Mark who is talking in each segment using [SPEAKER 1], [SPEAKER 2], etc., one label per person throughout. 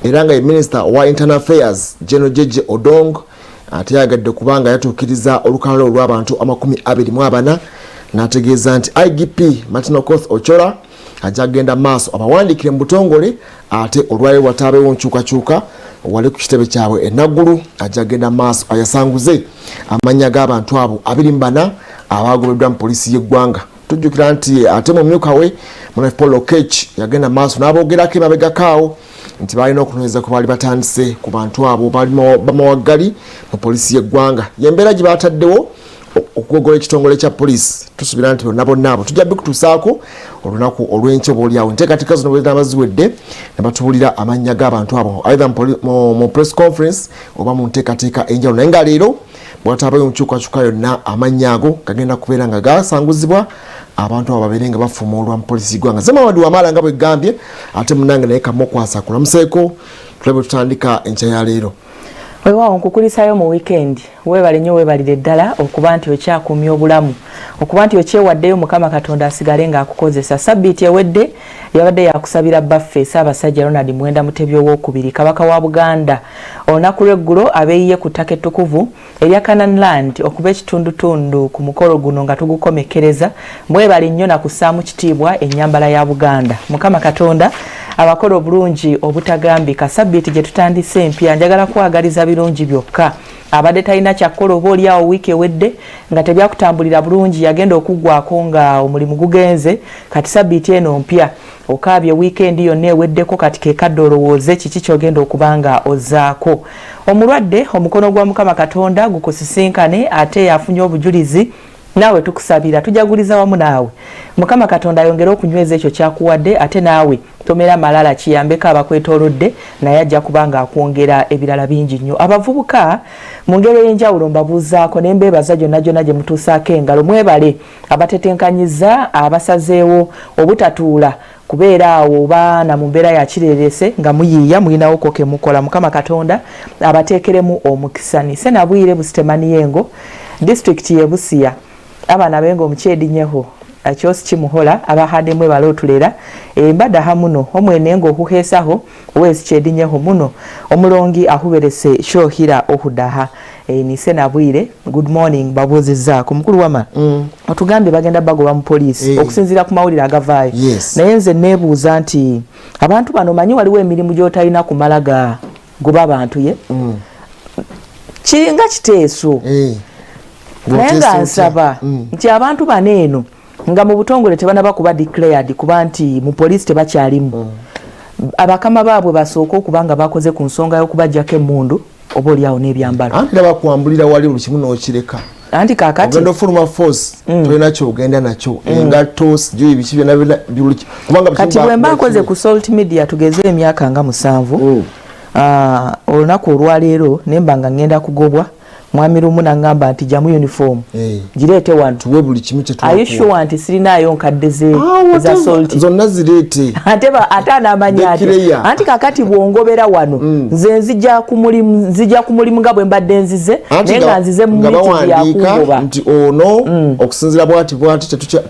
[SPEAKER 1] era nga Minister wa Internal Affairs General Jeje Odong ate yagadde kubanga yatuukiriza olukalala olw'abantu 24 n'ategeeza nti IGP Martin Okoth Ochola ajja kugenda maaso abawandiikire mu butongole ate olwaliro wataabeewo nkyukakyuka wali ku kitebe kyabwe enaggulu ajja kugenda maaso ayasanguze amannya g'abantu abo 24 abagobeddwa mu poliisi y'eggwanga. Tujjukira nti ate mu myuka we Munafu Paul Okech yagenda maaso n'aboogerako emabegakaawo nti balina okunoonyeza ku baali batandise ku bantu abo bamawaggali mu poliisi y'eggwanga. Yembeera gye baataddewo okugogola ekitongole kya poliisi tusuubira nti bonna abo tujja bikutuusaako olunaku olw'enkya obaolyawo enteekateeka zino bwe zinaaba ziwedde ne batubuulira amannya g'abantu abo either mu press conference oba mu nteekateeka enjawulo. Naye nga leero bw'ataabayo omukyukakyuka yonna amannya ago gagenda kubeera nga gasanguzibwa abantu abo babeere nga bafuumuulwa mu poliisi y'eggwanga. Zemawadi Wamala nga bwe gambye ate munnange naye kamukwasa kulamuseeko tulabe tutandika enkya ya leero.
[SPEAKER 2] Weewaawo nkukulisayo mu weekend weebale nnyo weebalire ddala okuba nti okyakuumya obulamu okuba nti okyewaddeyo Mukama Katonda asigale ng'akukozesa. Sabbiiti ewedde yabadde yakusabira baffe Ssaabasajja Ronald Muwenda Mutebi owookubiri Kabaka wa Buganda olunaku lw'eggulo abeeyiye ku ttaka ettukuvu erya Canaan Land okuba ekitundutundu ku mukolo guno nga tugukomekkereza. Mwebale nnyo nakussaamu kitiibwa ennyambala ya Buganda. Mukama Katonda abakola obulungi obutagambika. Sabbiiti gye tutandise empya njagala kwagaliza birungi byokka. Abadde talina kyakkola oba oliawo wiiki ewedde nga tebyakutambulira bulungi yagenda okuggwako nga omulimu gugenze kati sabbiiti eno mpya okaabye wiikendi yonna eweddeko kati kekadde olowooze kiki kyogenda okuba nga ozzaako. Omulwadde omukono gwa Mukama Katonda gukusisinkane ate yafunye obujulizi naawe tukusabira tujaguliza wamu naawe Mukama Katonda ayongere okunyweza ekyo kyakuwadde ate naawe tomera malala kiyambeko abakwetoolodde naye ajja kubanga akwongera ebirala bingi nnyo. Abavubuka mu ngeri ey'enjawulo mbabuuzaako ne mbeebaza gyonna gye mutuusaako engalo. Mwebale abatetenkanyiza abasazeewo obutatuula kubeera awo oba na mu mbeera ya kireerese nga muyiiya mulinawo ko ke mukola. Mukama Katonda abateekeremu omukisa. Nise Nabwire Busitemani Yengo district y'e Busia abaana bengo omukyedinyeho akyosi kimuhola abahaddemu ebala otulera embadda hamuno omwenengo okuheesaho owezi kyedinyeho muno omulongi ahuberese shohira okudaha. Nise Nabwire good morning babuuzizzaako mukulu wama otugambye bagenda bagoba mu poliisi okusinziira ku mawulire agavaayo. Naye nze neebuuza nti abantu bano manyi waliwo emirimu gy'otalina kumala goba abantu ye kiringa kiteeso naye nga nsaba nti abantu bano eno nga mu butongole tebanaba kuba declared kuba nti mu poliisi tebakyalimu abakama baabwe basooka okuba nga bakoze ku nsonga y'okubajjako emmundu oba oliawo n'ebyambalo
[SPEAKER 1] anti bakwambulira wali buli kimu n'okireka
[SPEAKER 2] anti kakati
[SPEAKER 1] ogenda ofuluma force tolina kyogenda nakyo engatto sijui biki byonna kubanga
[SPEAKER 2] kati bwe mba nkoze ku salt media tugeze emyaka nga 7 olunaku olwaleero nemba nga ngenda kugobwa mwami lumu nangamba nti jamu uniform gireete wantu
[SPEAKER 1] we buli kimu kyetu
[SPEAKER 2] are you sure anti sirinayo nkadde za salt
[SPEAKER 1] zonna zireete
[SPEAKER 2] ate anaamanya anti kakati bwongobera wano nze nzija ku mulimu nga bwe mbadde nzize naye nga nzize mu miti yakugoba
[SPEAKER 1] nti ono okusinzira bwati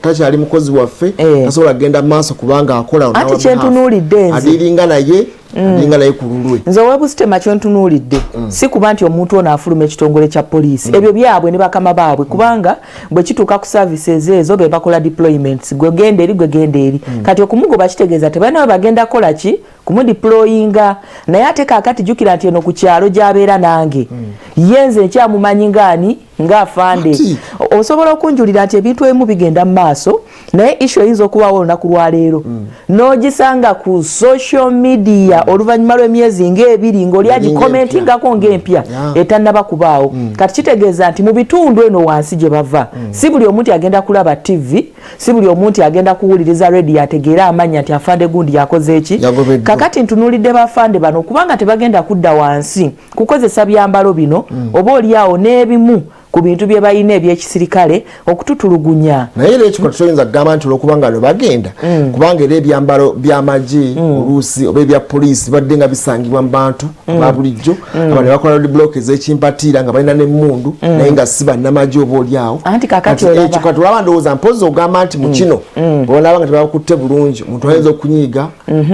[SPEAKER 1] takyali mukozi waffe tasobola kugenda mu maaso kubanga akola
[SPEAKER 2] anti kyentunuulidde nze
[SPEAKER 1] adiringa naye ninga naye kululwe
[SPEAKER 2] nze webusitema kyontunuulidde si kuba nti omuntu ono afuluma ekitongole kya poliisi ebyo byabwe ne bakama baabwe kubanga bwe kituuka ku services ezo be bakola deployments gwegenda eri kati okumugoba kitegeeza tebalina we bagenda kola ki kumudeployinga naye ate kaakati jjukira nti eno ku kyalo gy'abeera nange ye nze nkyamumanyi ngaani ng'afande osobola okunjulira nti ebintu ebimu bigenda mu maaso naye issue eyinza okubawo olunaku lwaleero n'ogisanga ku social media oluvannyuma lw'emyezi ng'ebiri ng'oli agikomentingako ng'empya etannaba kubaawo kati kitegeeza nti mu bitundu eno wansi gye bava si buli omuntu agenda kulaba TV si buli omuntu agenda kuwuliriza radio ategeera amanya nti afande gundi yakoze eki kakati ntunuulidde bafande bano kubanga tebagenda kudda wansi kukozesa byambalo bino oba oliawo n'ebimu ku bintu bye bayina ebyekisirikale okututulugunya
[SPEAKER 1] naye era ekikola toyinza kugamba nti olwokubanga lwe bagenda kubanga era ebyambalo by'amagye oluusi oba ebya poliisi badde nga bisangibwa mu bantu ba bulijjo aba ne bakola roadblock ez'ekimpatiira nga balina n'emmundu naye nga si bannamagye oba oliawo
[SPEAKER 2] anti kakati
[SPEAKER 1] ekyo kati olaba ndowooza mpozi ogamba nti mu kino olaba nga tebakutte bulungi omuntu ayinza okunyiiga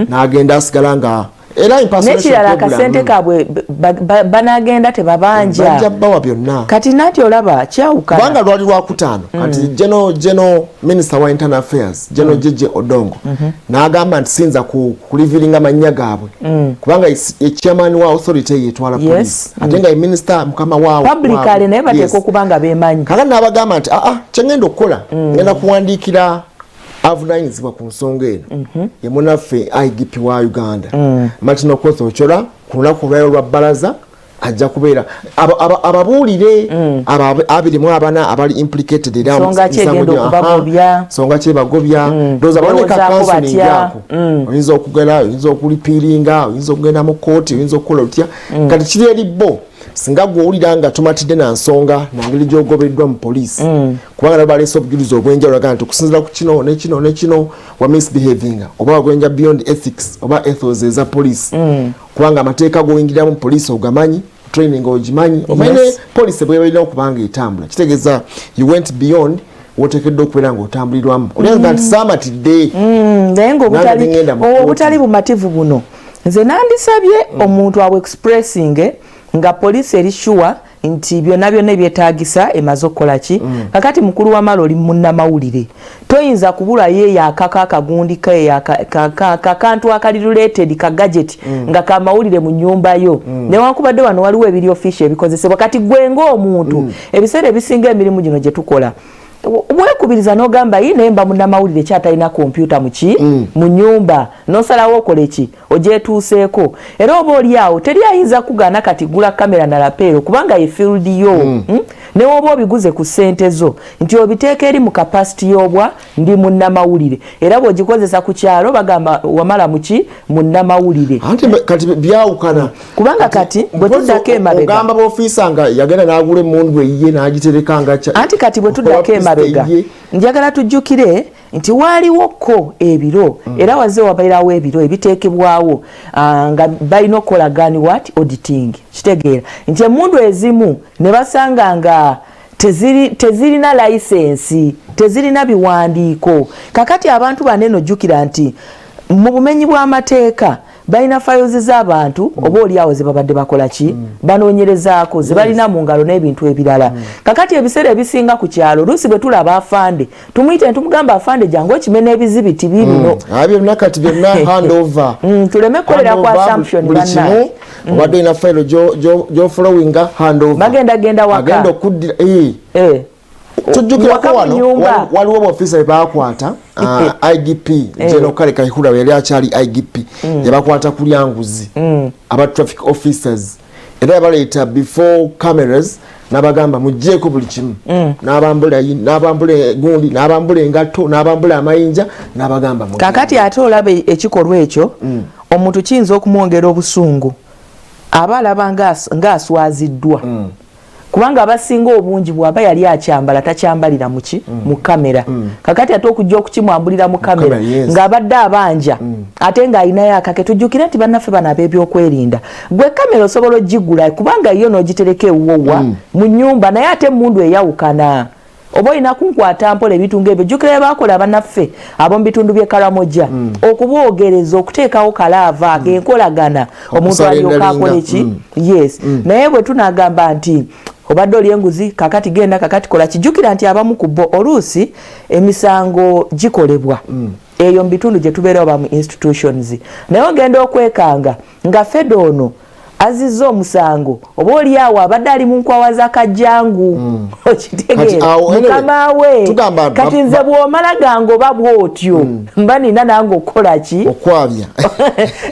[SPEAKER 1] n'agenda asigala nga era impersonation
[SPEAKER 2] nekirala akasente kabwe banagenda tebabanja
[SPEAKER 1] bajja bawa byonna
[SPEAKER 2] kati nati olaba kyawukana
[SPEAKER 1] kubanga lwali lwakutaano kati general minister wa internal affairs general Jeje Odongo n'agamba nti sinza kuliviringa mannya gaabwe kubanga chairman wa authority yetwala police ate nga minister mukama waawo
[SPEAKER 2] publicly naye bateeka okubanga beemanyi
[SPEAKER 1] kakati n'abagamba nti kyengenda okukola ngenda kuwandiikira avunanyizibwa ku nsonga eno ye munaffe IGP wa Uganda Martin Okoth Ochola ku lunaku olwayo lwa bbalaza ajja kubeera ababuulire abiri mu abana abali implicated era
[SPEAKER 2] songa
[SPEAKER 1] kyebagobya ndowooza baboneka counseling yako oyinza okugera oyinza okulipiiringa oyinza okugenda mu kooti oyinza okukola otya kati kiri eri bo singa gw'owulira nga tomatidde na nsonga nangeri gy'ogobeddwa mu poliisi kubanga nabo baleese obujulizi obw'enjawulo aga nti okusinziira ku kino nekino nekino wa misbehaving oba wagwenja beyond ethics oba ethos eza poliisi kubanga amateeka g'oyingirira mu poliisi ogamanyi training ogimanyi omanye poliisi bwebalina okubanga etambula kitegeeza you went beyond wotekedde okubeera ng'otambulirwamu olanga nti saamatidde
[SPEAKER 2] naye ng'obutali bumativu buno nze nandisabye omuntu awe expressing nga poliisi eri sure nti byonna byonna ebyetaagisa emaze okukola ki kakati mukulu wa mala oli munnamawulire toyinza kubula yeeyo akaka akagundi kakantu akali related ka gadget nga kamawulire mu nnyumba yo newankubadde wano waliwo ebiri official ebikozesebwa kati gwe ng'omuntu ebiseera ebisinga emirimu gino gye tukola mwekubiriza n'ogamba yine mba munnamawulire kyatalina kompyuta muki mu nnyumba n'osalawo okole ki ogyetuuseeko era oba oli awo teri ayinza kugaana kati gula kamera na lapeero kubanga ye field yo ne woba obiguze ku ssente zo nti obiteeka eri mu kapasiti y'obwa ndi munnamawulire era bw'ogikozesa ku kyalo bagamba wamala muki munnamawulire
[SPEAKER 1] kati byawukana
[SPEAKER 2] kubanga kati bwe tuddako emabega
[SPEAKER 1] ogamba b'ofiisa nga yagenda n'agula emmundu eyiye n'agitereka nga
[SPEAKER 2] anti kati bwe tuddako emabega njagala tujjukire nti waliwoko ebiro era wazze wabairawo ebiro ebiteekebwawo nga balina okukolagani what auditing kitegeera nti emmundu ezimu ne basanga nga tezirina layisensi tezirina biwandiiko kakati abantu banene ojjukira nti mu bumenyi bw'amateeka balina files z'abantu oba oli awo ze babadde bakola ki banoonyerezaako ze balina mu ngalo n'ebintu ebirala kakati ebiseera ebisinga ku kyalo oluusi bwe tulaba afande tumuyite tumugamba afande jangu okimena ebizibiti bibino
[SPEAKER 1] byonna kati byonna handover
[SPEAKER 2] tuleme kukolera ku assumption bannaye
[SPEAKER 1] obadde olina fayiro gy'ofollowinga handover
[SPEAKER 2] bagenda waka
[SPEAKER 1] agenda okuddira tujjukirako wano waliwo obuofiisa bebakwata IGP General Kale Kayihura yali akyali IGP yabakwata ku lyanguzi aba traffic officers era baleeta before cameras n'abagamba mugjeeko buli kimu n'abambula gundi n'abambula engatto n'abambula amayinja n'abagamba
[SPEAKER 2] kakati ate olaba ekikolwa ekyo omuntu kiyinza okumwongera obusungu aba alaba ng'aswaziddwa kubanga abasinga obungi bwaba yali akyambala takyambalira muki mu kamera kakati ate okujja okukimwambulira mu kamera ng'abadde abanja ate ng'alinayo akake tujjukire nti bannaffe bano ab'ebyokwerinda gwe kamera osobola ogigula kubanga yo n'ogitereka ewuwowa mu nnyumba naye ate emmundu eyawukana oba olina kunkwata mpola ebintu ng'ebyo jjukira baakola bannaffe ab'omu bitundu by'e Karamoja okuboogereza okuteekawo kalaava ag'enkolagana omuntu alyoka akola ki yes naye bwe tunagamba nti obadde oli enguzi kakati genda kakati kola kijjukira nti abamu ku bo oluusi emisango gikolebwa eyo mu bitundu gye tubeerawo ba mu institutions naye ogenda okwekanga nga fedde ono azizza omusango oba oli awo abadde ali mu nkwawa z'akajjangu okitegeera mukama we kati nze bw'omala gange oba bw'otyo mba nina nange okukola ki
[SPEAKER 1] okwabya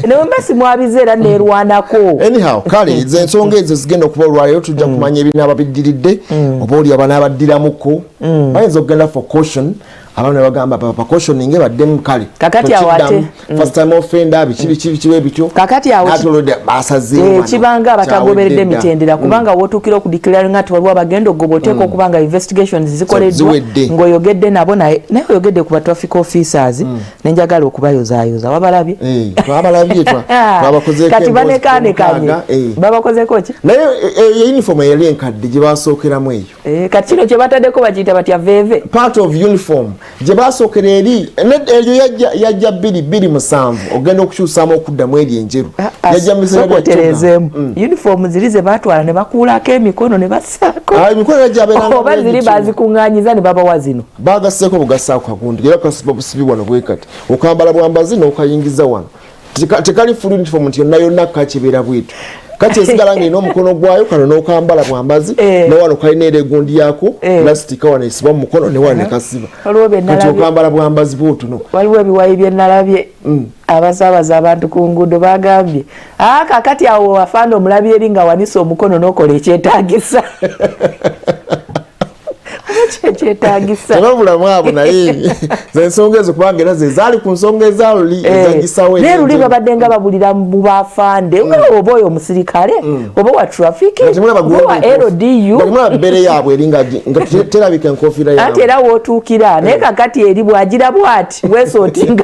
[SPEAKER 2] naye mba simwabiza era neerwanako
[SPEAKER 1] anyhow kale nze ensonga ezo zigenda okuba olwaleero tujja kumanya ebirina ababiddiridde oba oli abanaabaddiramuko bayinza okugenda for caution abantu bagamba papa cautioning baddemu kale
[SPEAKER 2] kakati awate
[SPEAKER 1] first time offender bikiwe bityo
[SPEAKER 2] kakati awo
[SPEAKER 1] natolode basaze
[SPEAKER 2] kibanga batagoberedde mitendera kubanga wotukira ku declare ngati waliwo abagenda ogoboteeko kubanga investigations zikoleddwa ngoyogedde nabo naye oyogedde ku traffic officers nenjagala okubayozaayoza wabalabye
[SPEAKER 1] wabalabye twabakoze
[SPEAKER 2] kati banekaanekanye babakozeko ki
[SPEAKER 1] naye uniform yali enkadde gye basookeramu eyo
[SPEAKER 2] kati kino kye bataddeko bakiyita batya veve
[SPEAKER 1] part of uniform gye basookera eri eryo yajja 227 ogenda okukyusamu okuddamu eri enjeru
[SPEAKER 2] yajjamusokoterezeemu uniform ziri ze batwala ne bakuulako emikono ne bassaako oba ziri bazikuŋŋaanyiza ne babawa zino
[SPEAKER 1] bagasseeko bugassaako kagundi era kasiba busibi wano bwe kati okambala bwambazi n'okayingiza wano tekali full uniform nti yonna yonna kakibeera bwetu kati esigala ng'erina omukono gwayo kano n'okambala bwambazi ne wano kalina era egundi yaako plastika wano esiba mu mukono ne wano ne kasiba kati okambala bwambazi bw'otuno
[SPEAKER 2] waliwo ebiwayi bye nalabye abasaabaza abantu ku nguudo bagambye kakati awo wafanda omulabye eri nga wanisa omukono n'okola ekyetaagisa kyetagisa
[SPEAKER 1] bulamu abo naye zensonga ezo kubanga era ze zaali ku nsonga ezaluli ezagisawo
[SPEAKER 2] naye luli babadde nga babulira mu bafande oba oyo omusirikale oba wa trafiki oba LDU
[SPEAKER 1] mmere yaabwe eri nga terabika enkofiira yaabwe
[SPEAKER 2] ate era wootuukira naye kakati eri bwagira bwati weesootinga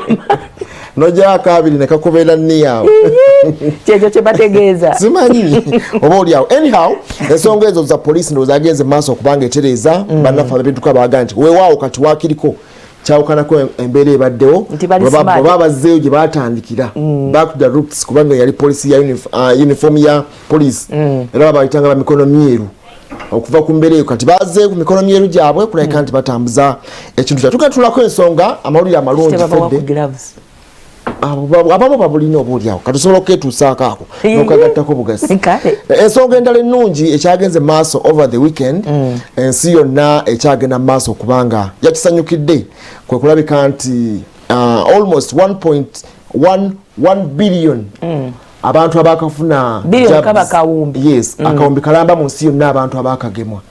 [SPEAKER 1] nojako abiri ne kakubeera nniyaabwe
[SPEAKER 2] kyekyo kye bategeeza
[SPEAKER 1] simanyi oba oliawo anyhow ensonga ezo za poliisi ndowooza agenze mu maaso okubanga etereeza bannaffe abebetuka bagaa nti weewaawo kati waakiriko kyawukanako embeera ebaddewo oba bazzeeyo gye baatandikira back to the roots kubanga yali poliisi ya uniform ya poliisi era babayitanga ba mikono myeru okuva ku mbeera eyo kati bazzeeyo ku mikono myeru gyabwe kulabika nti batambuza ekintu kya tugatulako ensonga amawulire amalungi fedde abamu babulina oba oliawo katusobola okuketuusaako ako nokagattako bugasi ensonga endala ennungi ekyagenze maaso over the weekend ensi yonna ekyagenda maaso okubanga yakisanyukidde kwe kulabika nti almost 1.1 billion abantu abakafuna akawumbi kalamba mu nsi yonna abantu abakagemwa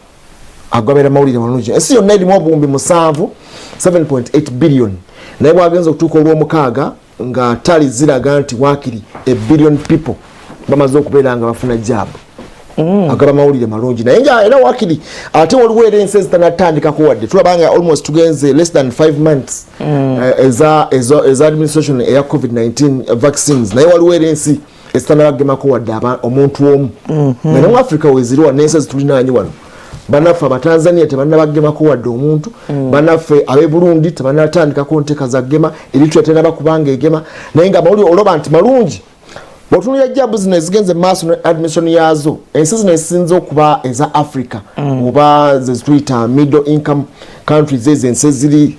[SPEAKER 1] agwabeera mawulire malungi ensi yonna erimu obuwumbi 7.8 billion naye bwagenza okutuuka olw'omukaaga nga tali ziraga nti wakiri a billion people bamaze okubeera nga bafuna jaabu agaba mawulire malungi naye nga era wakiri ate waliwo era ensi ezitanatandikako wadde tulabanga almost tugenze less than 5 months eza administration eya covid-19 vaccines naye waliwo era ensi ezitanalagemako wadde omuntu omu nga ne mu africa weziriwa n'ensi ezitulinaanyi wano banaffe abatanzania tebannabagemako wadde omuntu banaffe ab'e burundi tebannatandikako nteeka za gema eritula tenaba kubanga egema naye nga amawulire oloba nti malungi bw'otunulira jaabu zino ezigenze mu maaso ne admission yaazo ensi zino ezisinza okuba eza africa oba zezituyita middle income countries ezo ensi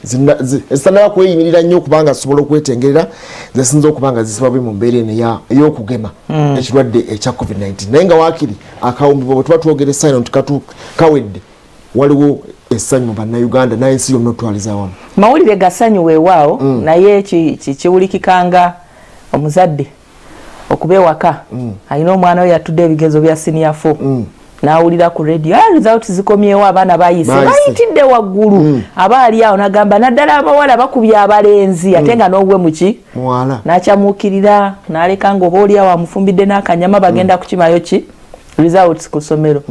[SPEAKER 1] ezitanaba kweyimirira nnyo okubanga zisobola okwetengerera zesinza okubanga zisiba bwe mu mbeera eno ey'okugema ekirwadde ekya covid-19 naye nga waakiri akawumbi bwe tuba twogera essanyu nti kawedde waliwo essanyu mu bannayuganda naye ensi yonna otwaliza wamu
[SPEAKER 2] mawulire gassanyu weewaawo naye kiwulikikanga omuzadde okuba ewaka alina omwana we yatudde ebigezo bya senior 4 n'awulira ku radio result zikomyewo abaana bayise bayitidde waggulu aba ali awo n'agamba naddala abawala bakubye abalenzi ate nga n'ogwe muki n'akyamuukirira n'aleka ng'oba oliawo amufumbidde n'akanyama bagenda kukimayo ki results ku ssomero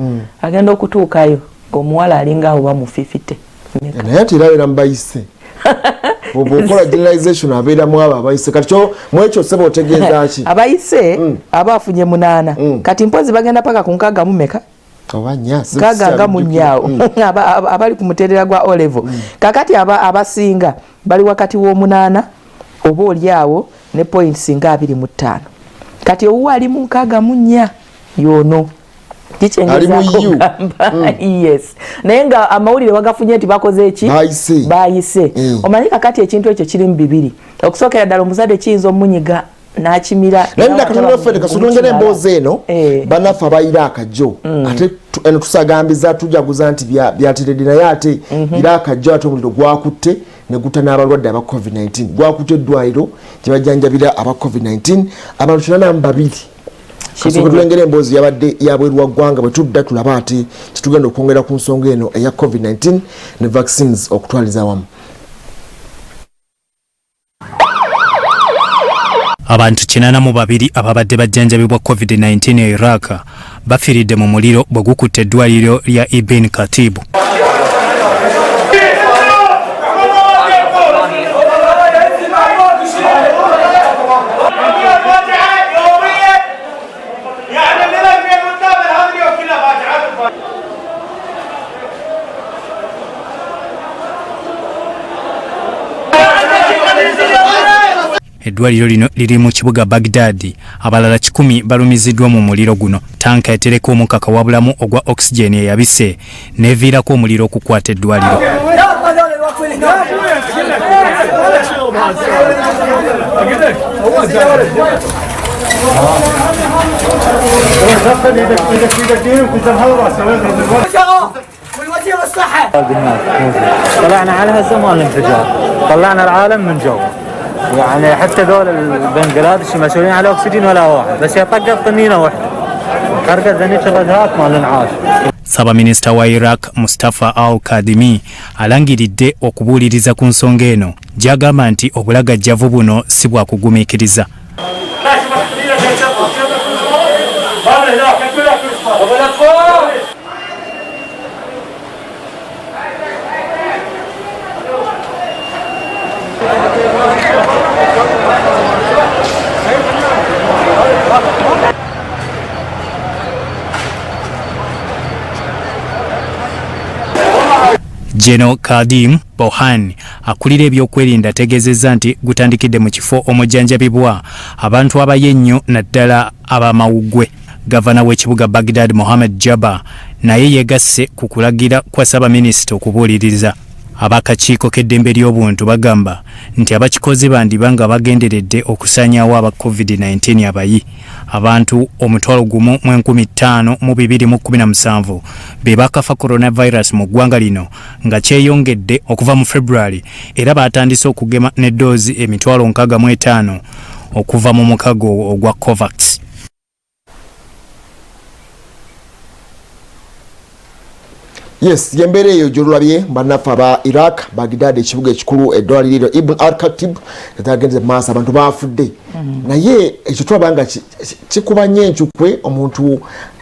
[SPEAKER 2] agenda okutuukayo ng'omuwala alinga awo bamufifite
[SPEAKER 1] naye ate era abeera mu bayise obukola generalization abeeramu abo abayise kati mwekyo seba otegeeza ki
[SPEAKER 2] abayise abaafunye 8 kati mpozi bagenda paka ku nkaaga mu meka nkaaga mu nnyaawo abali ku muteerera gwa olevo kakati abasinga bali wakati w'omunaana oba oliawo ne points nga 25 kati owuwa ali mu nkaaga mu nnya yono yes naye nga amawulire wagafunye nti bakoze eki bayise omanyi kakati ekintu ekyo kiri mu bibiri okusookera ddala omuzadde kiyinza omunyiga n'akimira
[SPEAKER 1] naye ndakatulaffe kasutulengera emboozi eno banaffe abayira akajjo ate eno tusagambiza tujaguza nti byateredde naye ate ira akajjo ate omuliro gwakutte ne gutta n'abalwadde aba covid-19 gwakutte eddwaliro gye bajjanjabira aba covid-19 abantu 82 kasukatulengera emboozi yabadde yabweru wa ggwanga bwe tudda tulaba ate kitugenda okwongera ku nsonga eno eya covid-19 ne vaccines okutwaliza wamu
[SPEAKER 3] abantu 82 ababadde bajjanjabibwa covid-19 e Iraq bafiiridde mu muliro bwe gukutte eddwaliro lya Ibn Katibu. eddwaliro lino liri mu kibuga Baghdad. Abalala 10 balumiziddwa mu muliro guno. Tanka etereka omukaka wabulamu ogwa oxygen eyabise neviirako omuliro okukwata eddwaliro.
[SPEAKER 4] طلعنا على هالزمان الانفجار طلعنا العالم من جو يعني حتى دول البنغلاديش مسؤولين على الاكسجين ولا واحد بس يطقط طنينه واحده خرقت ذنيك الرجهات مال الانعاش.
[SPEAKER 3] Saba Minister wa Iraq Mustafa al-Kadhimi alangiridde okubuuliriza ku nsonga eno gy'agamba nti obulagajjavu buno si bwa kugumiikiriza. General Kadim Bohan akulira ebyokwerinda ategeezezza nti gutandikidde mu kifo omujjanjabibwa abantu abayennyo naddala abamawugwe. Gavana w'ekibuga Baghdad Mohammed Jabba naye yegasse ku kulagira kwa Ssaabaminisita okubuuliriza. Abakakiiko k'eddembe ly'obuntu bagamba nti abakikoze bandiba nga bagenderedde okusaanyaawo aba COVID-19 abayi. Abantu 1,517 be bakafa coronavirus mu ggwanga lino nga kyeyongedde okuva mu February era batandise okugema n'eddoozi 65,000 okuva mu mukago ogwa COVAX.
[SPEAKER 1] Yes, yembere eyo gyolulabye bannaffe aba Iraq Baghdad ekibuga ekikulu eddwaliro Ibn al-Khatib etagenze maaso abantu baafudde. Naye ekyo twabanga kikubanye enkyukwe omuntu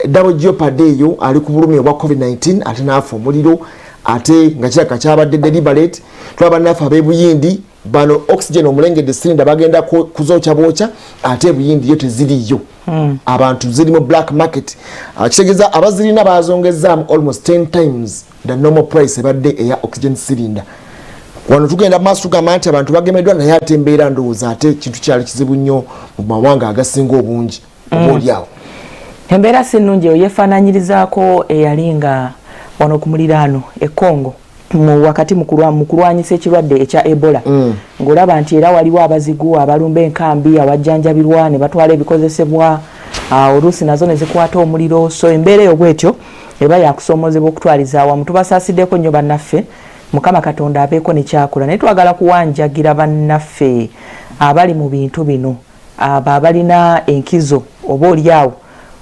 [SPEAKER 1] double jeopardy eyo ali ku bulumi obwa COVID-19 ate naafa omuliro ate nga kiraka kyabadde deliberate. Twaba bannaffe ab'ebuyindi bano oxygen omulengedde cylinder bagenda kuzookya bookya ate ebuyindi yo teziriyo. Abantu ziri mu black market. Kitegeeza abazirina bazongezaamu almost 10 times the normal price ebadde eya oxygen cylinder. Wano tugenda maaso tugamba nti abantu bagemeddwa naye ate embeera ndowooza ate kintu kyali kizibu nnyo mu mawanga agasinga obungi obaolyawo.
[SPEAKER 2] Embeera si nnungi eyo yeefaananyirizaako eyalinga wano ku muliraano e Congo wakati mu kulwanyisa ekirwadde ekya Ebola. Ng'olaba nti era waliwo abazigu abalumba enkambi abajjanjabirwa ne batwala ebikozesebwa oluusi nazo ne zikwata omuliro. So embeera eyo bwetyo eba yakusoomozebwa okutwaliza awamu. Tubasaasiddeko nnyo bannaffe, Mukama Katonda abeeko ne kyakola. Naye twagala kuwanjagira bannaffe abali mu bintu bino, abo abalina enkizo oba olyawo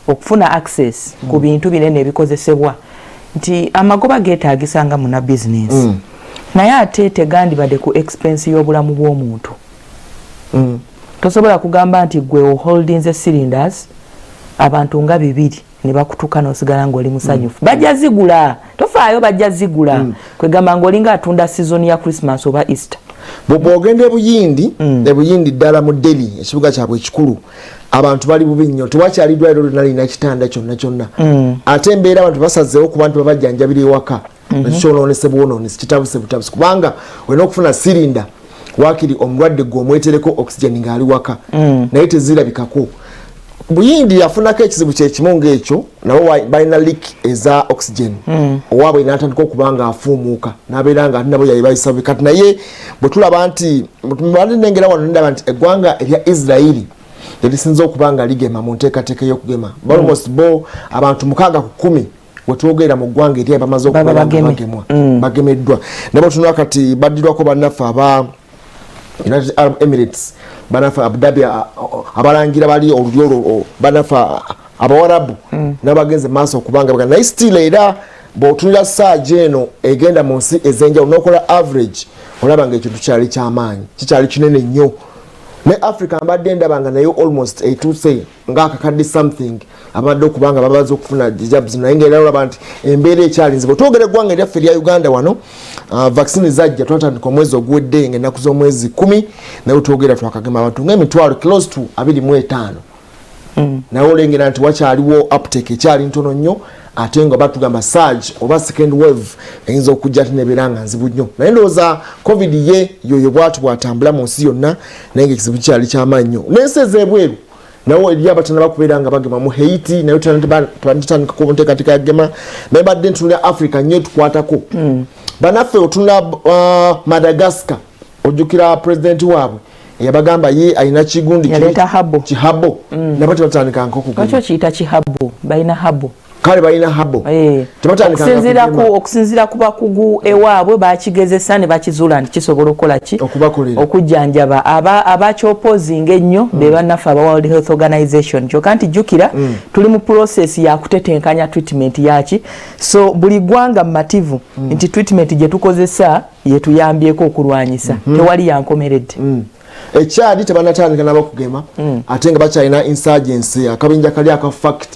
[SPEAKER 2] okufuna access ku bintu binene ebikozesebwa nti amagoba geetaagisa nga muna business. Naye ate tegandibadde ku expense y'obulamu bw'omuntu. Tosobola kugamba nti gwe holdings cylinders abantu nga 2 ne bakutuka n'osigala ng'oli musanyufu. Bajja zigula, tofaayo bajja zigula. Kwegamba ng'olinga atunda season ya Christmas oba Easter.
[SPEAKER 1] Bw'ogenda ebuyindi ddala mu Delhi ekibuga kyabwe ekikulu abantu bali bubi nnyo tewakyali ddwaliro lyonna lirina kitanda kyonna. Ate embeera abantu basazeewo ku bantu babajjanjabira ewaka nekyononesebwonoonesi kitabuse butabuse kubanga olina okufuna sirinda waakiri omulwadde gwe omwetereko oxygen ng'ali waka naye tezirabikako. Buyindi yafunako ekizibu kyekimu ng'ekyo nabo balina leak eza oxygen owaabwe n'atandika okuba nga afuumuuka n'abeera nga ate nabo yali bayisabe kati naye bwe tulaba nti nnengera wano ndaba nti eggwanga erya Israeli erisinza okuba nga ligema mu nteekateeka y'okugema almost bo abantu 610 wetwogerera mu ggwanga eri abamaze okubeera nga bagemeddwa. Nabo tunula kati baddirwako bannaffe aba United Arab Emirates bannaffe Abu Dhabi abalangira bali olulyo bannaffe abawarabu n'abagenze maaso okubanga naye still era bw'otunula ssaaja eno egenda mu nsi ez'enjawulo n'okola average olaba nga ekintu kyali ky'amaanyi kikyali kinene nnyo. Ne Africa mbadde ndabanga nayo almost etuuse ng'akakadde something abadde okubanga babaze okufuna jabs naye ng'era olaba nti embeera ekyalinze twogera eggwanga eryaffe erya Uganda wano vaccine zajja twatandika omwezi oguwedde ng'ennaku z'omwezi 10 naye twogera twakagema abantu ng'emitwalo close to 25 naye olengera nti wakyaliwo uptake ekyali ntono nnyo ate nga batugamba surge oba second wave eyinza okujja tinebera nga nzibu nnyo naye ndowooza covid ye yoyo bwatu bwatambula mu nsi yonna naye ngaekizibu kyali kyamaanyi nnyo n'ensi ez'ebweru nawo eri abatana bakubeera nga bagema mu Haiti naye tubanditandika ku nteekateeka ya gema naye badde ntunula Africa nnyo tukwatako banaffe otunula Madagascar ojjukira pulezidenti waabwe yabagamba ye alina kigundi kihabo nabo tebatandika
[SPEAKER 2] nkokukyo kiyita kihabo balina habo
[SPEAKER 1] kale balina habo
[SPEAKER 2] okusinziira ku bakugu ewaabwe bakigezesa ne bakizuula nti kisobola okukola ki okujjanjaba abakyopozinga ennyo be bannaffe aba World Health Organization kyokka nti jjukira tuli mu process ya kutetenkanya treatment yaki so buli ggwanga mumativu nti treatment gye tukozesa yetuyambyeko okulwanyisa tewali yankomeredde
[SPEAKER 1] ekyali tebanatandika nabakugema ate nga bakyalina insurgency akabinja kali aka fact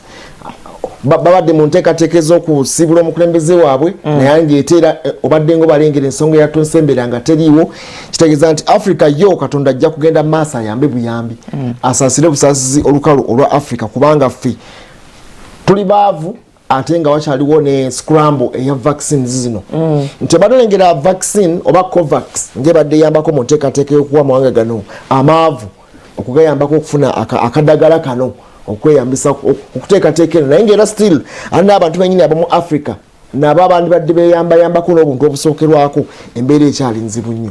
[SPEAKER 1] babadde mu nteekateeka ez'okusibula omukulembeze waabwe naye ngaeteera obadde ngo balengera ensonga yatonsemberera nga teriiwo kitegeeza nti Africa yo Katonda ajja kugenda maaso ayambe buyambi asaasire busaasizi olukalu olwa Africa kubanga ffe tuli baavu ate nga wakyaliwo ne scramble eya vaccines zino nti badalengera vaccine oba Covax ngebadde eyambako mu nteekateeka y'okuwa amawanga gano amaavu okugayambako okufuna akadagala kano okweyambisa okuteekateeka eno naye ngaera still alina abantu bennyini abamu Africa nabo abandi badde beyambayambako n'obuntu obusookerwako embeera ekyali nzibu nnyo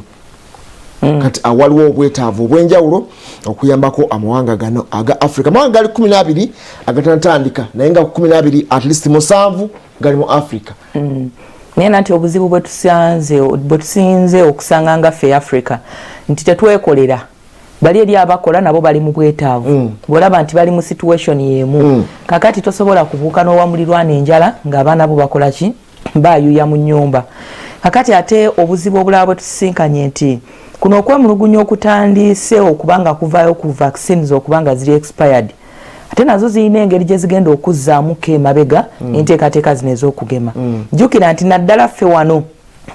[SPEAKER 1] kati awaliwo obwetaavu obw'enjawulo okuyambako amawanga gano aga Africa amawanga gali 12 agatanatandika naye nga 12 at least 7 gali mu Africa
[SPEAKER 2] naye nanti obuzibu bwe tusinze okusanga nga ffe Africa nti tetwekolera bali eri abakola nabo bali mu bwetaavu bwolaba nti bali mu situation yemu kakati tosobola kubuuka n'owamulirwana enjala ng'abaana bo bakola ki baayuya mu nnyumba kakati ate obuzibu obulala bwe tusisinkanye nti kuno okwemulugunya okutandise okubanga kuvaayo ku vaccines okubanga ziri expired ate nazo zirina engeri gye zigenda okuzzaamuko emabega enteekateeka zino ez'okugema jjukira nti naddala ffe wano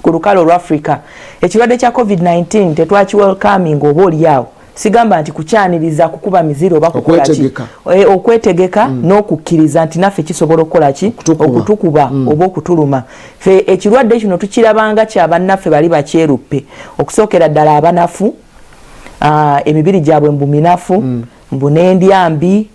[SPEAKER 2] ku lukalu olwa Africa ekirwadde kya COVID-19 tetwakiwelcoming oba oliawo sigamba nti kukyaniriza kukuba miziro oba kukola ki okwetegeka n'okukkiriza nti naffe kisobola okukola ki okutukuba oba okutuluma ffe ekirwadde kino tukirabanga kyabannaffe bali bakyeruppe okusookera ddala abanafu emibiri gyabwe mbuminafu mbunendyambi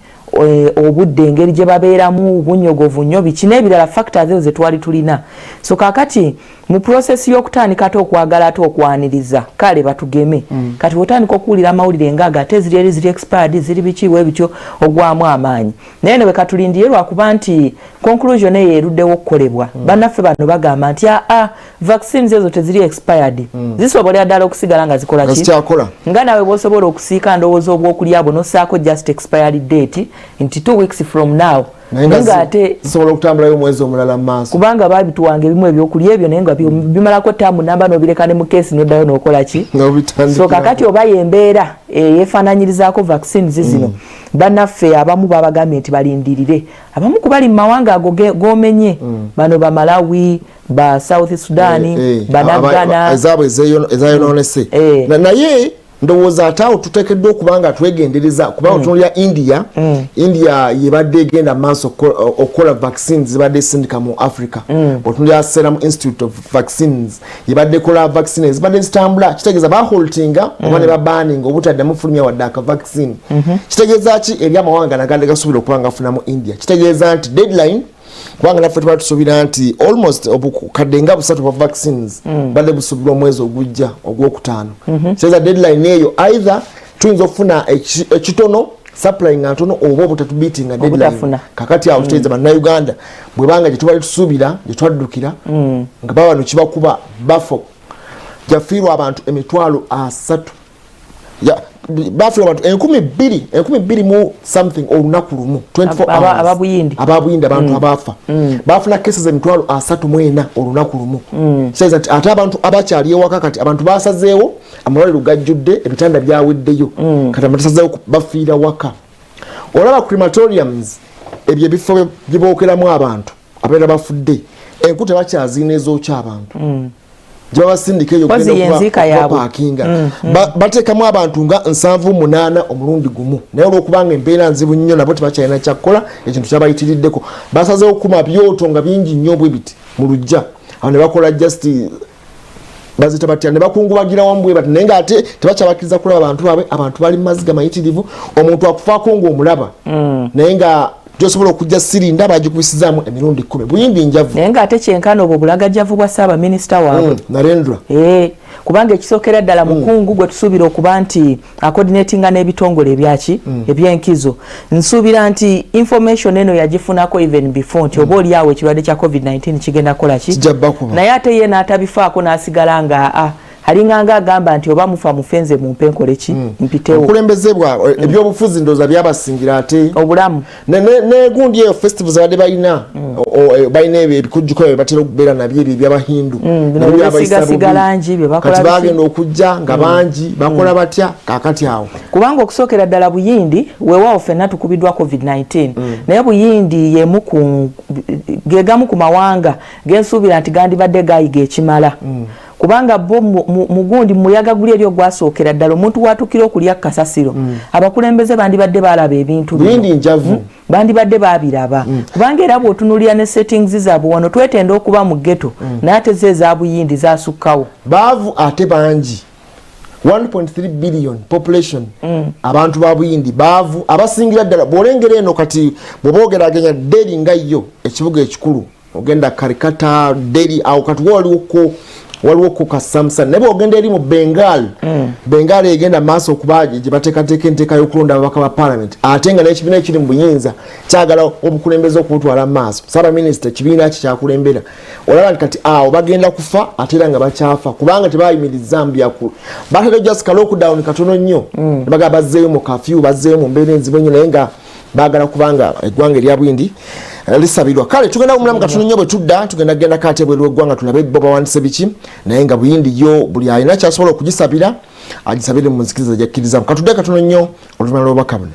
[SPEAKER 2] obudde engeri gye babeeramu bunyogovu nnyo biki n'ebirala factors ezo ze twali tulina so kakati mu process y'okutandika ate okwagala ate okwaniriza kale batugeme kati bw'otandika okuwulira amawulire ngaaga ate ziri expired ziri bikiwe bityo ogwamu amaanyi naye ne bwe katulindiye lwakuba nti conclusion eyo eruddewo okukolebwa bannaffe bano bagamba nti vaccines ezo teziri expired zisobolera ddala okusigala nga zikola ki nga nawe bw'osobola okusiika ndowooza obw'okulya bwo n'ossaako just expired date nti 2 weeks from now nga ate
[SPEAKER 1] zisobola okutambulayo omwezi omulala mu maaso
[SPEAKER 2] kubanga babituwanga ebimu ebyokulya ebyo naye nga bimalako ttaamu namba n'obireka ne mu keesi n'oddayo n'okola ki so kakati oba yembeera yeefaananyirizaako vaccines zino bannaffe abamu babagambye nti balindirire abamu kubali mu mawanga ago gomenye bano ba Malawi ba South Sudan banagana
[SPEAKER 1] ezaabwe ezayonoonese naye ndowooza ate awo tuteekeddwa okubanga twegendereza kubanga otunulira India yebadde egenda maaso okukola vaccines zibadde esindika mu Africa otunulira Serum Institute of Vaccines yebadde ekola vaccines zibadde zitambula kitegeeza baholtinga oba ne babaaninga obutaddamu fulumya wadde aka vaccine kitegeeza ki eri amawanga nagande gasuubira okuba nga afunamu India kitegeeza nti deadline kubanga naffe tuba tusuubira nti almost obukadde nga 3 bwa vaccines badde busuubirwa omwezi ogujja ogwokutaano kitegeeza deadline eyo either tuyinza okufuna ekitono supply nga ntono oba obutatubiitinga deadline kakati awo kitegeeza bannayuganda bwe banga gye tubali tusuubira gye twaddukira nga baba wano kibakuba bafo jafiirwa abantu 3,000 bafiirwa abantu 2,000 mu something olunaku lumu 24 hours ababuyindi abantu abafa bafuna cases 3,000 olunaku lumu kitegeeza nti ate abantu abakyali ewaka kati abantu basazeewo amalwaliro gajjudde ebitanda byaweddeyo kati abantu basazeewo bafiira waka olaba crematoriums ebyo ebifo bye bookeramu abantu ababeera bafudde enku tebakyaziina ezookya abantu jaba sindike yo kwenda kupakinga batekamu abantu nga 7-8 omulundi gumu naye olwokubanga embeera nzibu nnyo nabo tebakyalina kyakukola ekintu kyabayitiriddeko basazeewo okukuma byoto nga bingi nnyo bwe biti mu lujja awo ne bakola just bazita batya ne bakungubagira wambwe bati naye ng'ate tebakyabakiriza kulaba abantu bali mu maziga mayitirivu omuntu akufaako ng'omulaba naye nga josobola okujja sirinda bagikubisizaamu emirundi 10 buyindi njavu
[SPEAKER 2] naye ng'ate kyenkana obwo bulagajjavu bwa Ssaabaminisita waabwe
[SPEAKER 1] Narendra
[SPEAKER 2] kubanga ekisookera ddala mukungu gwe tusuubira okuba nti accoordinatinga n'ebitongole ebyaki ebyenkizo nsuubira nti information eno yagifunako even before nti oba oliawo ekirwadde kya COVID-19 kigenda kukola ki naye ate ye n'atabifaako n'asigala nga alinganga agamba nti oba mufa mufenze mu mpenkole ki mpitewo
[SPEAKER 1] okulembezebwa ebyobufuzi ndoza byabasingira ate
[SPEAKER 2] obulamu
[SPEAKER 1] ne gundi eyo festivals abadde balina ebikujjuko batera okubeera nabyo ebyo ebyabahindu
[SPEAKER 2] sigasigalangi
[SPEAKER 1] kati bagenda okujja nga bangi bakola batya kakati awo
[SPEAKER 2] kubanga okusookera ddala buyindi weewaawo ffenna tukubiddwa COVID-19 naye buyindi gegamu ku mawanga gensuubira nti gandibadde gayiga ekimala kubanga bo mugundi muyaga guli eri ogwasookera ddala omuntu watukira okulya kasasiro abakulembeze bandibadde balaba ebintu
[SPEAKER 1] bindi njavu
[SPEAKER 2] bandibadde babiraba kubanga era bw'otunuulira ne settings zaabwe wano twetenda okuba mu ghetto naye ate ze ezabuyindi zasukkawo
[SPEAKER 1] baavu ate bangi 1.3 billion population abantu ba buyindi baavu abasingira ddala bw'olengera eno kati bw'oboogeraganya Delhi nga yo ekibuga ekikulu ogenda Karikata Delhi awo kati waliwo ku kasamsa ne bw'ogenda eri mu Bengal egenda maaso okubaje gye bateekateeka enteeka y'okulonda ababaka ba parliament ate nga n'ekibiina ekiri mu buyinza kyagala obukulembeze okubutwala mu maaso Ssaabaminisita ekibiina ki kyakulembera olaba nti kati awo bagenda kufa ate era nga bakyafa kubanga tebayimiriza mbyakulu batera just lockdown katono nnyo ne bagala bazzeeyo mu kafyu bazzeeyo mu mbeera enzibu ennyo naye nga baagala kubanga eggwanga erya bwindi lisabirwa kale tugenda omulamu katono nnyo bwe tudda tugenda kate bweru eggwanga tulabe bo bawandise biki naye nga buyindi yo buli alina kyasobola okugisabira agisabire mu nzikiriza gyakkirizamu katudde katono nnyo oluvannyuma lw'obubaka buno.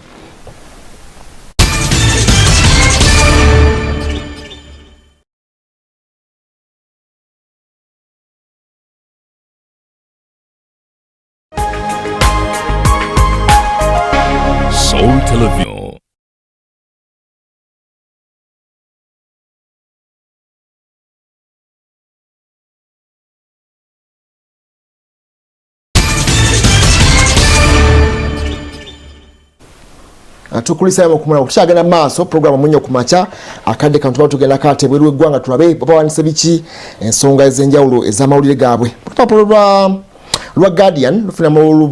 [SPEAKER 5] Soul Television.
[SPEAKER 1] Tukulisa mu kumula kukyagenda maaso program Omunnyo Ku Makya akadde kantu batugenda kate bweru eggwanga tulabe papa wanise biki ensonga ez'enjawulo ez'amawulire gaabwe olupapula lwa Guardian lufuna mu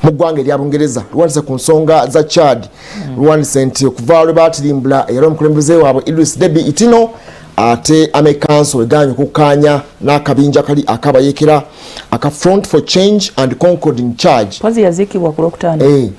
[SPEAKER 1] ggwanga erya Bungereza luwandise ku nsonga za Chad luwandise nti okuva lwe baatirimbula eyali omukulembeze waabwe Idris Deby Itno ate amekanso eganye okukkaanya n'akabinja kali akabayekera aka Front for Change and Concord in Charge
[SPEAKER 2] pozi yazikibwa ku Lwokutaano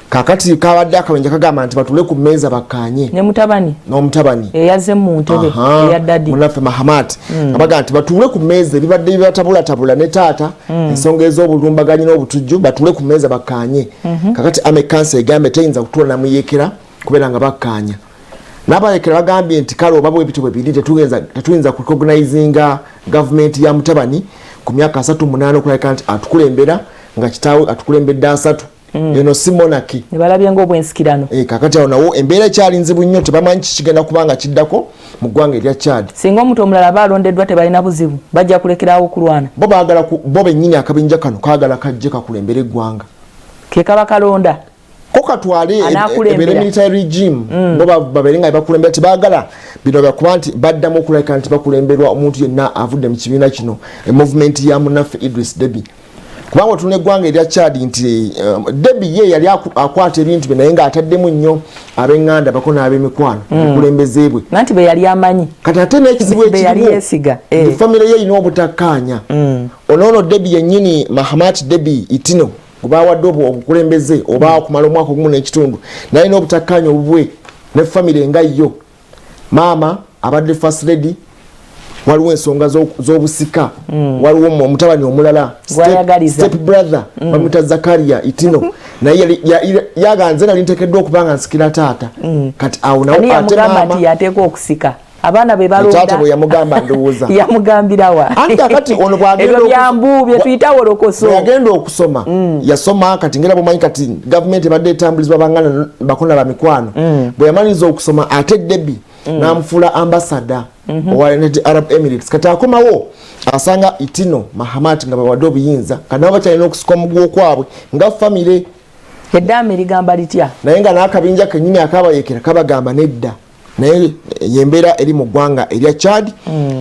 [SPEAKER 1] kakati kabadde akabinja kagamba nti batule ku mmeeza bakkaanye
[SPEAKER 2] ne mutabani
[SPEAKER 1] n'omutabani
[SPEAKER 2] eyazze mu ntebe eya Daddy
[SPEAKER 1] munaffe Mahamat abaga nti batule ku mmeeza ebibadde bibatabula ne taata ensonga ez'obulumbaganyi n'obutujju batule ku mmeeza bakkaanye kakati amekanso egambe teyinza kutula namuyekera kubeera nga bakkaanya n'abayekera bagambye nti kale oba bwe bitibwe biri tetuyinza kurecognizinga gavumenti ya mutabani ku myaka 38 okulabika nti atukulembera nga kitaawe atukulembedde 3 eno si monarchy
[SPEAKER 2] ne balabye ng'obwensikirano
[SPEAKER 1] kakati awo nawo embeera ekyali nzibu nnyo tebamanyi kikigenda kubanga kiddako mu ggwanga erya Chad
[SPEAKER 2] singa omuntu omulala balondeddwa tebalina buzibu bajja kulekerawo okulwana bo
[SPEAKER 1] baagala bo bennyini akabinja kano kaagala kajje kakulembera eggwanga
[SPEAKER 2] ke kaba kalonda
[SPEAKER 1] kokatwale ebere military regime bo babere nga bakulembera tebagala bino byakuba nti baddamu okulabika nti bakulemberwa omuntu yenna avudde mu kibiina kino movement ya munaffe Idris Deby kubanga tune eggwanga erya Chad nti Deby ye yali akwata ebintu bye naye nga ataddemu nnyo ab'eŋŋanda bako n'ab'emikwano okulembezebwe
[SPEAKER 2] nanti be yali amanyi
[SPEAKER 1] kati ate n'ekizibu ekiriwo famire ye erina obutakkaanya onoono Deby yennyini Mahamat Deby Itno bawadde obukulembeze oba okumala omwaka ogumu n'ekitundu naye n'obutakkaanya obubwe ne famire nga yo maama abadde first lady waliwo ensonga z'obusika waliwo omutabani omulala step brother bamwita Zakaria Itno naye yaganze nali nteekeddwa okuba nga nsikira taata kati awo nawo ate maama
[SPEAKER 2] yateekwa okusika abaana be balonda
[SPEAKER 1] tate bwe yamugamba ndowooza
[SPEAKER 2] yamugambirawa
[SPEAKER 1] anti akati ono bwagenda
[SPEAKER 2] byambu bye tuyita wolokoso
[SPEAKER 1] yagenda okusoma yasoma kati ngera bumanyi kati government ebadde etambulizibwa bangana bakola ba mikwano bwe yamaliriza okusoma ate Debbie n'amufuula ambassador owa United Arab Emirates kati akomawo asanga Itino Mahamat nga bawadde obuyinza kati nabo bakyalina okusika omugwo kwabwe nga famire
[SPEAKER 2] eddaame ligamba litya
[SPEAKER 1] naye nga n'akabinja kenyini akabayekera kabagamba nedda naye yembeera eri mu ggwanga erya Chad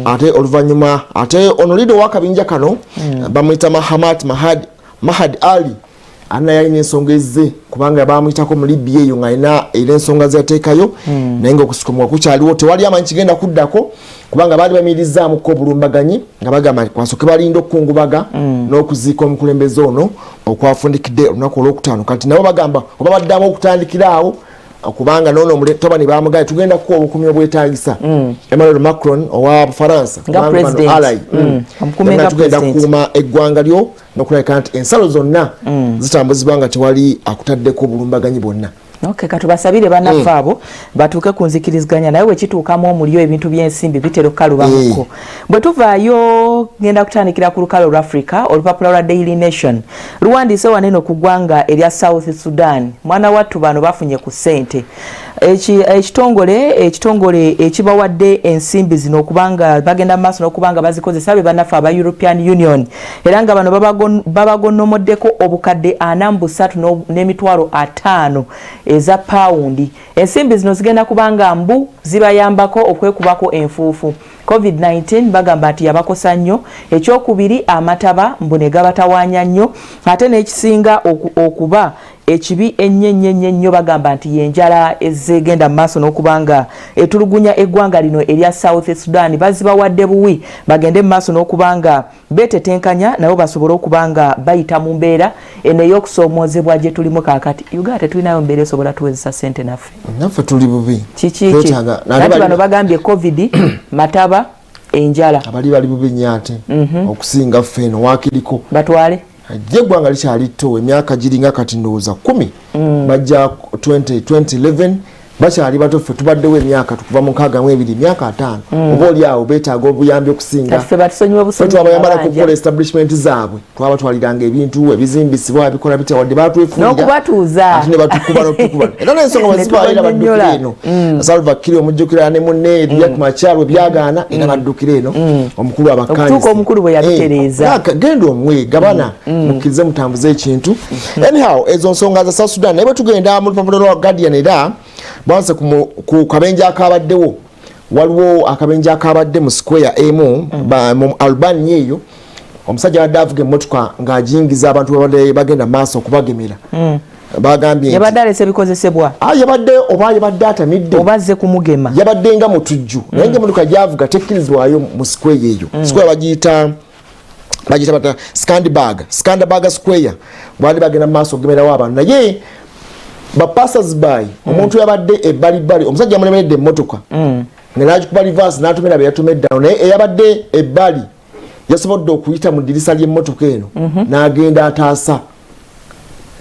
[SPEAKER 1] ate oluvannyuma ate ono lido w'akabinja kano bamuyita Mahad Ali ana yalina ensonga ezze kubanga bamuyitako mu Libya eyo ng'alina era ensonga zeyateekayo naye ng'okusikomwa kukyaliwo tewali amanyi kigenda kuddako kubanga baali bamirizzaamuko obulumbaganyi nga bagamba kwasoke balinda okukungubaga n'okuziika omukulembeze ono okwafundikidde olunaku olwokutaano kati nabo bagamba oba baddamu okutandikira awo kubanga nono tobani bamugaye tugenda kuwa obukumya obwetaagisa Emmanuel Macron owa Bufaransa
[SPEAKER 2] nga president
[SPEAKER 1] tugenda kukuuma eggwanga lyo nokulabika nti ensalo zonna zitambuzibwa nga tewali akutaddeko obulumbaganyi bwonna.
[SPEAKER 2] Okay, katubasabire bannaffe abo batuuke ku nzikiriziganya naye wekituukamu omulyo ebintu by'ensimbi bitera okukalubamuko bwe tuvaayo ngenda kutandikira ku lukalo lwa Africa olupapula lwa Daily Nation luwandiise waneno ku ggwanga erya South Sudan mwana wattu bano bafunye ku ssente ekitongole ekibawadde ensimbi zino okubanga bagenda maaso n'okubanga bazikozesa be bannaffe aba European Union era nga bano babagonnomoddeko obukadde 43 n'emitwalo 5 eza paundi ensimbi zino zigenda kubanga mbu zibayambako okwekubako enfuufu COVID-19 bagamba ati yabakosa nnyo ekyokubiri amataba mbune gabatawaanya nnyo ate n'ekisinga okuba ekibi ennyo bagamba nti yenjala ezegenda maaso n'okubanga etulugunya eggwanga lino erya South Sudan bazibawadde buwi bagende maaso n'okubanga betetenkanya nabo basobole okubanga bayita mu mbeera eno ey'okusoomoozebwa gye tulimu kaakati Uganda tetulinayo mbeera esobola tuwezesa ssente naffe
[SPEAKER 1] tuli bubi
[SPEAKER 2] kiki nati bano bagambye COVID mataba enjala
[SPEAKER 1] bali bubi nnyo ate okusinga ffe eno waakiriko
[SPEAKER 2] batwale
[SPEAKER 1] eggwanga likyali tto emyaka giringa kati ndowooza 10 bajja 2011 bakyali bato ffe tubaddewo emyaka tukuva mu 62 myaka 5 oba oli awo beetaaga obuyambi okusinga twabayambala kukola establishment zaabwe twaba twaliranga ebintu ebizimbisibwa bikola bitya wadde batwefunira
[SPEAKER 2] n'okubatuuza
[SPEAKER 1] ate ne batukuba n'otukuba era n'ensonga bwe zibaayira baddukira eno Salva Kiir omujjukira ne munne Riek Machar bwe byagaana era baddukira eno omukulu abakanisi
[SPEAKER 2] okutuuka omukulu bwe yabitereeza
[SPEAKER 1] genda omwe gabana mukkirize mutambuze ekintu anyhow ezo nsonga za South Sudan naye bwe tugenda mu lupapula lwa Guardian era banse ku kabenja akabaddewo waliwo akabenja akabadde mu square emu mu Albania eyo omusajja wadde avuga emmotoka ng'ajingiza abantu babadde bagenda maaso okubagemera bagambye
[SPEAKER 2] yabadde alese bikozesebwa
[SPEAKER 1] yabadde atamidde
[SPEAKER 2] obazze kumugema
[SPEAKER 1] yabadde nga mutujju naye ng'emmotoka gyavuga tekkirizibwayo mu square eyo square bagiyita bata Skanderbeg square bwali bagenda maaso okugemerawo abantu naye ba passers by omuntu yabadde ebbali omusajja amulemeredde emmotoka n'agikuba reverse n'atumira be yatumeddawo naye eyabadde ebbali yasobodde okuyita mu ddirisa ly'emmotoka eno n'agenda ataasa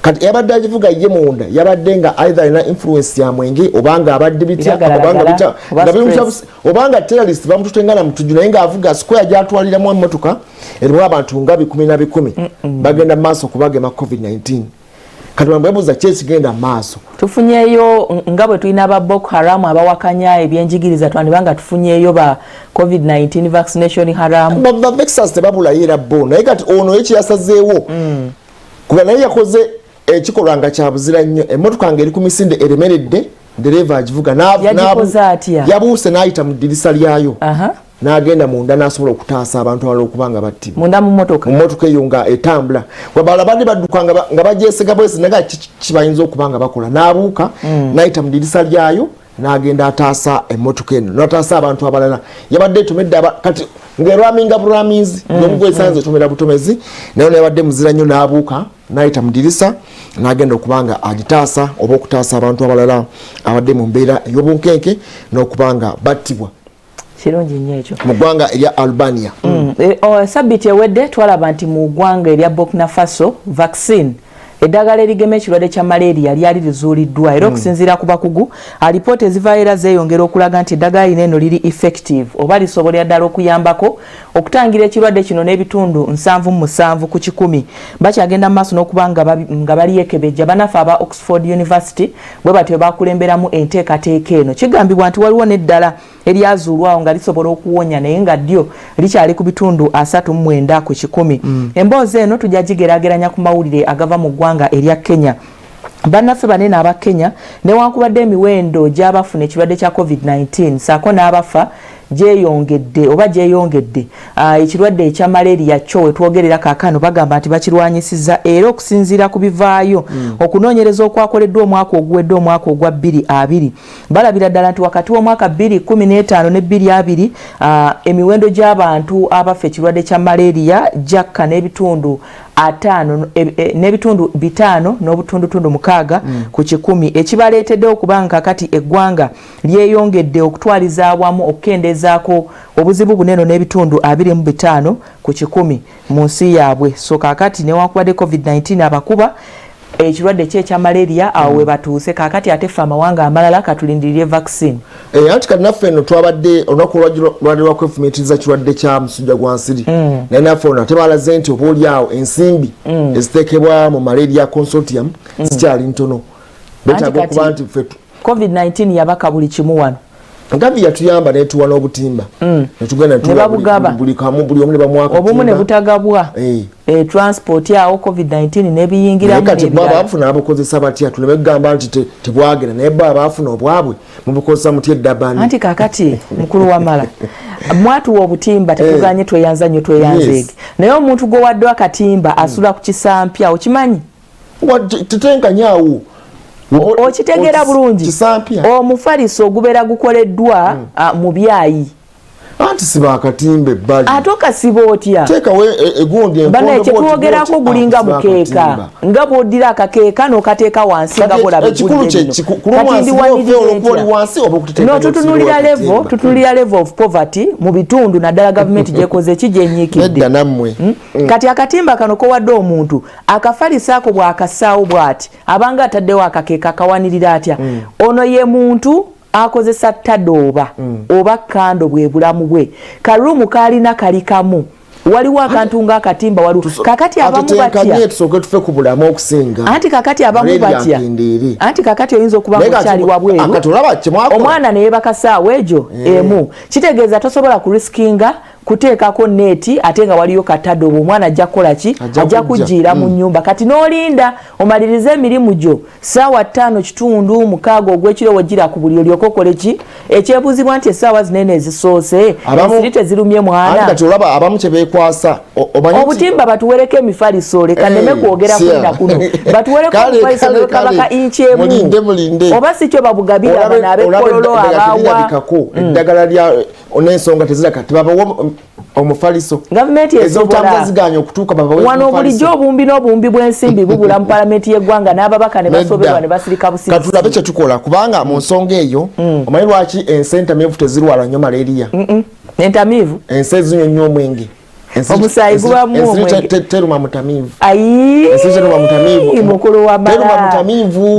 [SPEAKER 1] kati eyabadde agivuga ye munda yabadde nga either alina influence ya mwenge obanga abadde bitya obanga terrorist bamututengana mutujju naye ng'avuga square gyatwaliramu emmotoka erimu abantu nga 10 bagenda maaso okubagema COVID-19 kati bamwebuuza ki ekigenda maaso
[SPEAKER 2] tufunyeeyo nga bwe tulina aba Boko Haram abawakanya ebyenjigiriza twandibanga tufunyeeyo ba COVID-19 vaccination haram
[SPEAKER 1] ba Vexas tebabulayo era bo naye kati ono ekiyasazeewo kuba naye yakoze ekikolwa nga kya buzira nnyo emmotoka nga eri ku misinde eremeredde dereva agivuga yabuuse n'ayita mu ddirisa lyayo n'agenda munda n'asobola okutaasa abantu abalala okubanga battibwa
[SPEAKER 2] munda mu mmotoka
[SPEAKER 1] eyo nga etambula wabala bandi badduka nga bagyesega bwesi naga kibayinza okubanga bakola n'abuuka n'ayita mu ddirisa lyayo n'agenda ataasa emmotoka eno n'ataasa abantu abalala yabadde etomedde kati ng'erwaminga buramizi n'omugwa esanze etomera butomezi naye yabadde muzira nnyo n'abuuka n'ayita mu ddirisa n'agenda okubanga agitaasa oba okutaasa abantu abalala abadde mu mbeera ey'obunkenke n'okubanga battibwa
[SPEAKER 2] kirungi nnyo ekyo
[SPEAKER 1] mu ggwanga erya Albania
[SPEAKER 2] sabbiiti ewedde twalaba nti mu ggwanga erya Burkina Faso vaccine eddagala erigema ekirwadde kya malaria lyali lizuuliddwa era okusinziira ku bakugu alipoota ezivaayo era zeeyongera okulaga nti eddagala lino eno liri effective oba lisobolera ddala okuyambako okutangira ekirwadde kino n'ebitundu 7.7 ku 100 bakyagenda mu maaso n'okuba nga baliyekebejja bannaffe aba Oxford University bwe batyo bakulemberamu enteekateeka eno kigambibwa nti waliwo n'eddala eryazuulwawo nga lisobola okuwonya naye nga ddyo likyali ku bitundu 39 ku 100 emboozi eno tujja gigeraageranya ku mawulire agava mu ggwanga erya Kenya bannaffe banene aba Kenya newankubadde emiwendo gy'abafuna ekirwadde kya COVID-19 saako n'abafa gyeyongedde ekirwadde ekya malaria kyo wetwogerera kaakano bagamba nti bakirwanyisizza era okusinziira ku bivaayo okunoonyereza okwakoleddwa omwaka oguwedde omwaka ogwa 2020 balabira ddala nti wakati w'omwaka 2015 ne 2020 emiwendo gy'abantu abafa ekirwadde kya malaria jakka n'ebitundu 5 n'obutundutundu 6 ku 100 ekibaleetedde okubanga kakati eggwanga lyeyongedde okutwaliza awamu okukendeezaako obuzibu buneno n'ebitundu 25 ku 100 mu nsi yaabwe so kakati newankubadde COVID-19 abakuba ekirwadde kye malaria awo we batuuse kakati ate ffe amawanga amalala katulindirire vaccine
[SPEAKER 1] anti kati naffe eno twabadde olunaku lwalirwa kwefumitiriza kirwadde kya musujja gwa nsiri naye naffe ono ate balaze nti oba oliawo ensimbi eziteekebwa mu malaria consortium zikyali ntono betaaga okuba nti ffe
[SPEAKER 2] COVID-19 yabaka buli kimu wano
[SPEAKER 1] Gavi yatuyamba netuwa n'obutimba netugenda buli kamu buli omu ne bamwaka
[SPEAKER 2] obumu ne butagabwa transport yawo COVID-19 nebiyingira mu
[SPEAKER 1] kati baba bafuna abakozesa batya tuleme kugamba nti tebwagera naye baba bafuna obwabwe mubukozesa mutye eddabani
[SPEAKER 2] anti kakati mukulu wa mala mwatuwa obutimba tekuganye tweyanza nnyo tweyanzeege naye omuntu gwe wadde akatimba asula ku kisampya okimanyi
[SPEAKER 1] tetenkanyaawo
[SPEAKER 2] okitegera bulungi omufaliso ogubeera gukoleddwa mu byayi
[SPEAKER 1] anti siba akatimba ebbali
[SPEAKER 2] ate okasiba otya
[SPEAKER 1] teekawo egundi
[SPEAKER 2] enkondo kyetwogerako gulinga mukeeka nga bw'oddira akakeeka n'okateeka wansi nga tutunulira level of poverty mu bitundu naddala gavumenti gyekoze kijenyiikidde kati akatimba kano kowadde omuntu akafaliso ako bw'akasaawo bw'ati abanga ataddewo akakeeka akawanirira atya ono ye muntu akozesa tadooba oba kando bwe bulamu bwe kalumu kalina kalikamu waliwo akantu nga akatimba waliwo kakati abamu batya
[SPEAKER 1] tufe ku bulamu okusinga
[SPEAKER 2] anti kakati abamu batya anti kakati oyinza okuba mukyali wabweru omwana naye bakasaawo egyo emu kitegeeza tosobola kuriskinga kuteekako neeti ate nga waliyo katadooba omwana ajja kukola ki ajja kugiira mu nnyumba kati n'olinda omalirize emirimu gyo ssaawa 5:6 ogw'ekiro wegira ku buli olyoka okole ki ekyebuuzibwa nti essaawa zinene ezisoose ensiri tezirumye mwana
[SPEAKER 1] kati olaba abamu kye beekwasa
[SPEAKER 2] obutimba batuwereko emifaliso leka nneme kwogera kwenda kuno batuwereko emifaliso nekabaka inchi emu oba si kyo babugabira abana ab'ekkololo abawa
[SPEAKER 1] eddagala lya n'ensonga teziraka tebabawo omufaliso
[SPEAKER 2] gavumenti esobola
[SPEAKER 1] ziganya okutuuka
[SPEAKER 2] wano bulijjo obumbi n'obumbi bw'ensimbi bubula mu palamenti y'eggwanga n'ababaka ne basoberwa ne basirika busirisi
[SPEAKER 1] katulabe kye tukola kubanga mu nsonga eyo omanyi lwaki ensi entamiivu tezirwala nnyo malaria
[SPEAKER 2] entamiivu
[SPEAKER 1] ensi ezinywa nnyo omwenge
[SPEAKER 2] omusaayi gubamu omwenge
[SPEAKER 1] teruma mutamiivu
[SPEAKER 2] mukulu wa mala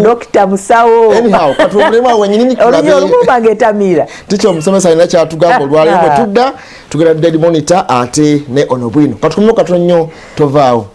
[SPEAKER 2] Dr. Musawo
[SPEAKER 1] anyhow katulema wenyini
[SPEAKER 2] olunyo olumubanga etamiira
[SPEAKER 1] ticho omusomesa alina kyatugamba olwaleero bwe tudda tugenda Daily Monitor ate ne Ono Bwino katukomeko katono nnyo tovaawo